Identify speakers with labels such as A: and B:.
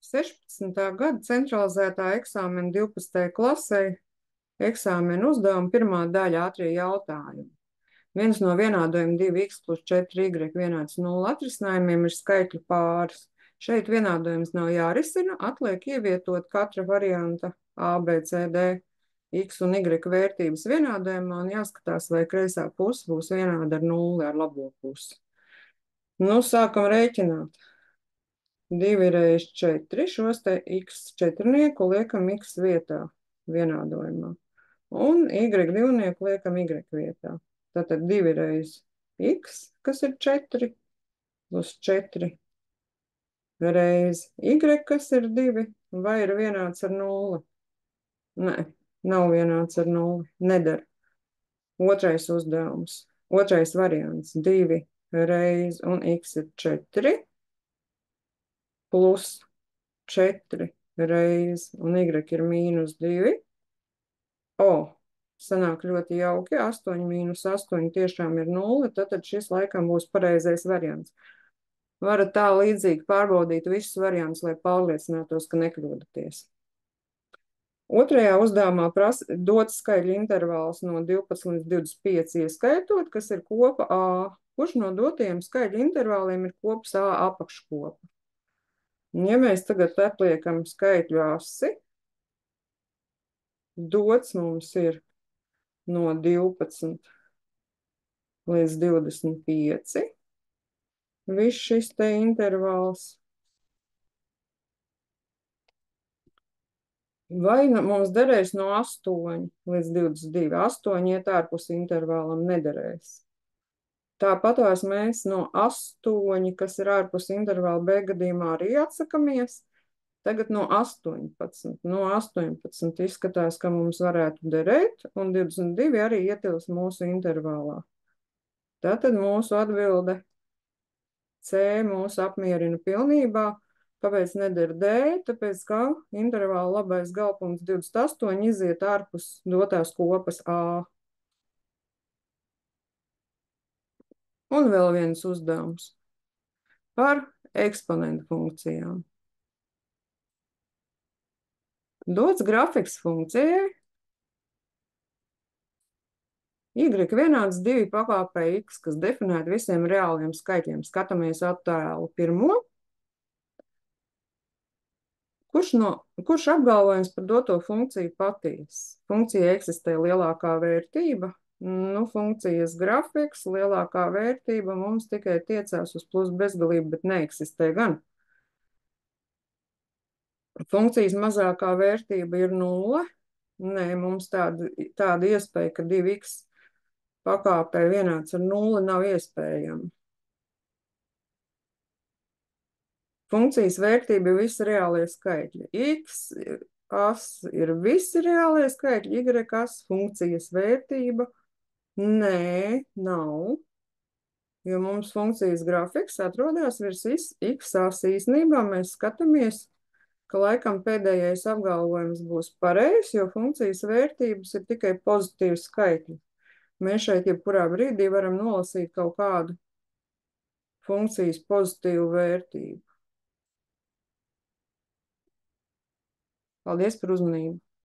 A: 16. gada centralizētā eksāmena 12. klasē eksāmena uzdevuma pirmā daļa ātrie jautājumi. Viens no vienādojuma 2x plus 4y vienāds 0 atrisinājumiem ir skaitļu pāris. Šeit vienādojums nav jārisina, atliek ievietot katra varianta A, B, C, D, x un y vērtības vienādojumā un jāskatās, vai kreisā puse būs vienāda ar 0 ar labo pusi. Nu, sākam rēķināt. 2 reiz 4, šos te x četrnieku liekam x vietā vienādojumā. Un y divnieku liekam y vietā. Tātad 2 reiz x, kas ir 4, plus 4 reiz y, kas ir 2, vai ir vienāds ar 0? Nē, nav vienāds ar 0, nedara. Otrais uzdevums, otrais variants, 2 reiz un x ir 4, plus 4 reiz un y ir mīnus 2. Sanāk ļoti jauki, 8 mīnus 8 tiešām ir 0, tad šis laikam būs pareizais variants. Varat tā līdzīgi pārbaudīt visus variantus, lai pārliecinātos, ka nekļūdaties. Otrajā uzdevumā dots skaitļu intervāls no 12 līdz 25 ieskaitot, kas ir kopa A. Kurš no dotajiem skaitļu intervāliem ir kopas A apakškopa? Ja mēs tagad atliekam skaitļu asi, dots mums ir no 12 līdz 25. Viss šis te intervāls. Vai mums derēs no 8 līdz 22? 8 iet ārpus intervālam nederēs. Tāpatās mēs no 8, kas ir ārpus intervāla B gadījumā, arī atsakamies. Tagad no 18. No 18 izskatās, ka mums varētu derēt, un 22 arī ietils mūsu intervālā. Tātad mūsu atbilde C mūs apmierina pilnībā. Kāpēc neder D? Tāpēc, ka intervāla labais galpunkts 28 iziet ārpus dotās kopas A. Un vēl viens uzdevums par eksponentu funkcijām. Dots grafiks funkcijai y vienāds 2 pakāpē x, kas definēta visiem reāliem skaitļiem. Skatāmies attēlu pirmo. Kurš apgalvojums par doto funkciju patiesa? Funkcija eksistē lielākā vērtība. Nu, funkcijas grafiks, lielākā vērtība mums tikai tiecās uz plus bezgalību, bet neeksistē gan. Funkcijas mazākā vērtība ir 0. Nē, mums tāda iespēja, ka 2x pakāpē vienāds ar 0 nav iespējama. Funkcijas vērtība ir visi reālie skaitļi. X as ir visi reālie skaitļi, y as funkcijas vērtība. Nē, nav. Jo mums funkcijas grafiks atrodas virs x as. Īsnībā mēs skatāmies, ka laikam pēdējais apgalvojums būs pareizs, jo funkcijas vērtības ir tikai pozitīvi skaitļi. Mēs šeit jebkurā brīdī varam nolasīt kaut kādu funkcijas pozitīvu vērtību. Paldies par uzmanību!